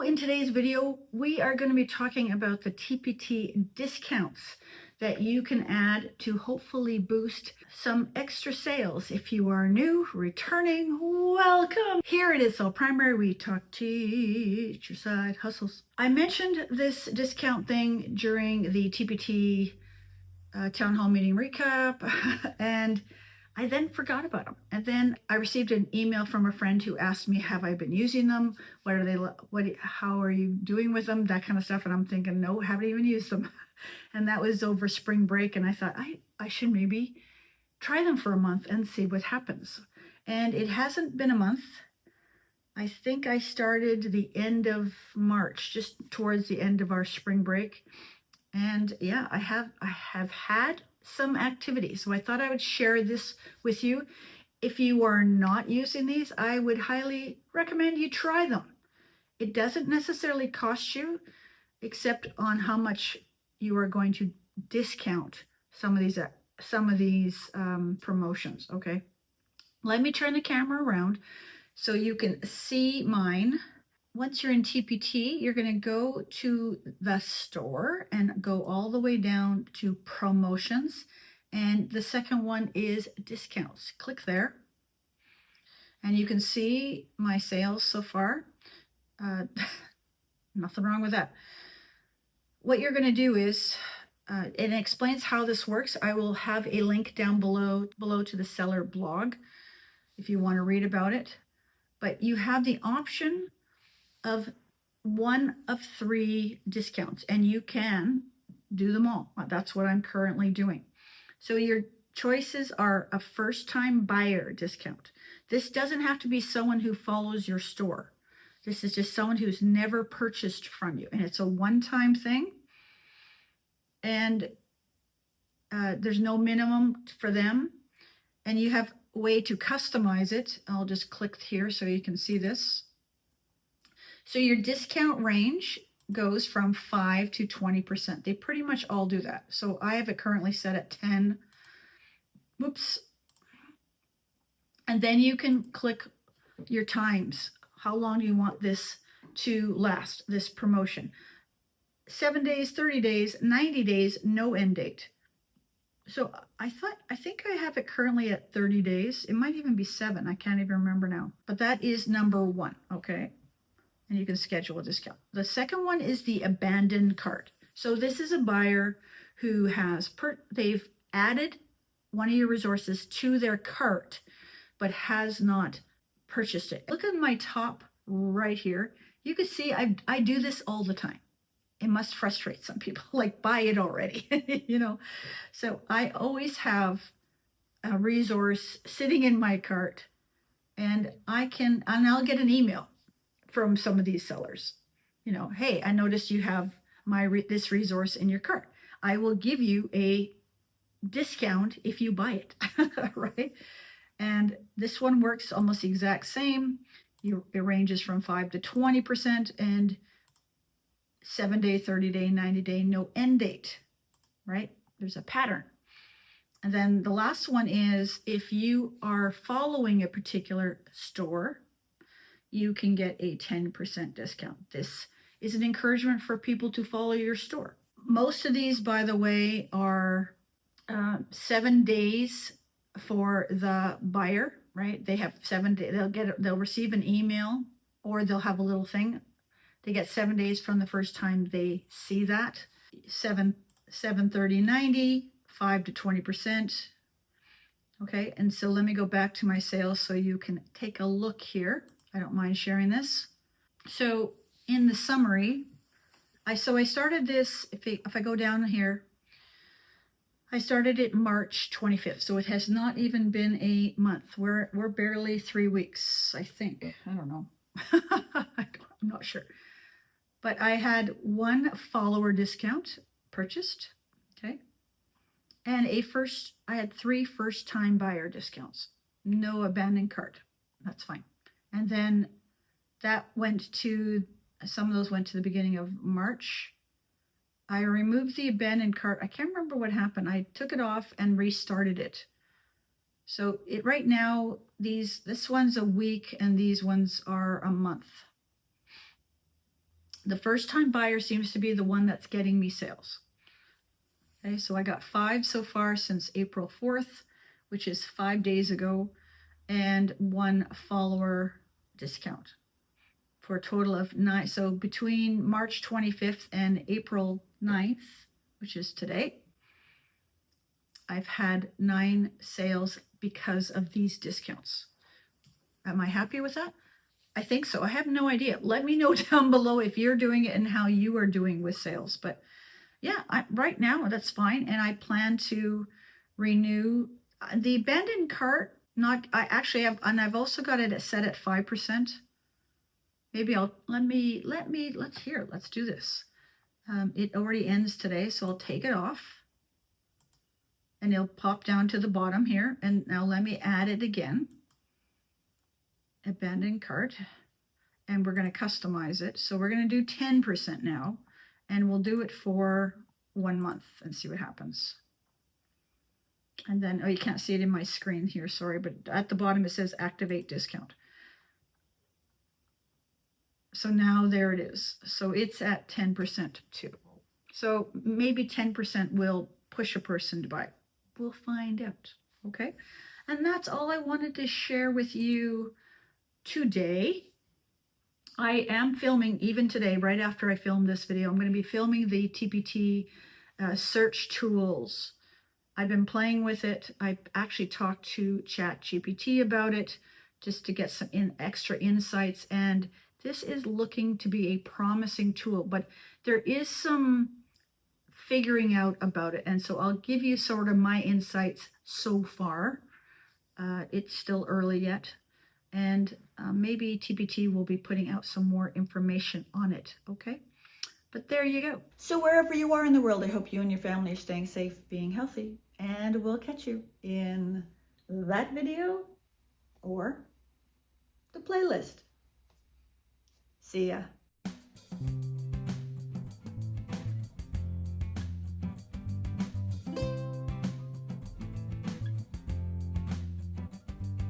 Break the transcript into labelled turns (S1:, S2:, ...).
S1: in today's video, we are going to be talking about the TPT discounts that you can add to hopefully boost some extra sales. If you are new, returning, welcome. Here it is. So primary, we talk teacher side hustles. I mentioned this discount thing during the TPT town hall meeting recap and I then forgot about them. And then I received an email from a friend who asked me, have I been using them? What are they, how are you doing with them? That kind of stuff. And I'm thinking, no, haven't even used them. And that was over spring break. And I thought I should maybe try them for a month and see what happens. And it hasn't been a month. I think I started the end of March, just towards the end of our spring break. And yeah, I have had some activities. So I thought I would share this with you. If you are not using these, I would highly recommend you try them. It doesn't necessarily cost you, except on how much you are going to discount some of these promotions. Okay, let me turn the camera around so you can see mine. Once you're in TPT, you're going to go to the store and go all the way down to promotions. And the second one is discounts. Click there. And you can see my sales so far. Nothing wrong with that. What you're going to do is, it explains how this works. I will have a link down below to the seller blog if you want to read about it. But you have the option of one of 3 discounts, and you can do them all. That's what I'm currently doing. So your choices are a first-time buyer discount. This doesn't have to be someone who follows your store. This is just someone who's never purchased from you, and it's a one-time thing. And there's no minimum for them, and you have a way to customize it. I'll just click here so you can see this. So your discount range goes from 5 to 20%. They pretty much all do that. So I have it currently set at 10. Whoops. And then you can click your times. How long do you want this to last, this promotion? 7 days, 30 days, 90 days, no end date. So I think I have it currently at 30 days. It might even be 7. I can't even remember now. But that is number 1, okay? And you can schedule a discount. The second one is the abandoned cart. So this is a buyer who has they've added one of your resources to their cart, but has not purchased it. Look at my top right here. You can see I do this all the time. It must frustrate some people, like buy it already, you know. So I always have a resource sitting in my cart, and I'll get an email from some of these sellers, you know, hey, I noticed you have this resource in your cart. I will give you a discount if you buy it, right? And this one works almost the exact same. It ranges from 5 to 20%, and 7 day, 30 day, 90 day, no end date, right? There's a pattern. And then the last one is if you are following a particular store, you can get a 10% discount. This is an encouragement for people to follow your store. Most of these, by the way, are 7 days for the buyer, right? They have 7 days. They'll receive an email, or they'll have a little thing. They get 7 days from the first time they see that. 7, 30, 90, 5 to 20%. Okay, and so let me go back to my sales so you can take a look here. I don't mind sharing this. So in the summary, I started this, if I go down here, I started it March 25th. So it has not even been a month. We're barely 3 weeks, I think. I don't know. I'm not sure. But I had 1 follower discount purchased, okay? And I had 3 first-time buyer discounts. No abandoned cart. That's fine. And then some of those went to the beginning of March. I removed the abandoned cart. I can't remember what happened. I took it off and restarted it. So right now, this one's a week and these ones are a month. The first time buyer seems to be the one that's getting me sales. Okay, so I got 5 so far since April 4th, which is 5 days ago, and 1 follower discount for a total of 9. So between March 25th and April 9th, which is today, I've had 9 sales because of these discounts. Am I happy with that? I think so. I have no idea. Let me know down below if you're doing it and how you are doing with sales. But yeah, right now that's fine. And I plan to renew the abandoned cart. I actually have, and I've also got it set at 5%. Maybe let's do this. It already ends today, so I'll take it off. And it'll pop down to the bottom here. And now let me add it again. Abandoned cart. And we're going to customize it. So we're going to do 10% now. And we'll do it for 1 month and see what happens. And then, oh, you can't see it in my screen here, sorry, but at the bottom it says activate discount. So now there it is. So it's at 10% too. So maybe 10% will push a person to buy. We'll find out, okay? And that's all I wanted to share with you today. I am filming, even today, right after I film this video, I'm going to be filming the TPT search tools. I've been playing with it. I actually talked to ChatGPT about it just to get some extra insights. And this is looking to be a promising tool, but there is some figuring out about it. And so I'll give you sort of my insights so far. It's still early yet. And maybe TPT will be putting out some more information on it, okay? But there you go. So wherever you are in the world, I hope you and your family are staying safe, being healthy, and we'll catch you in that video or the playlist. See ya.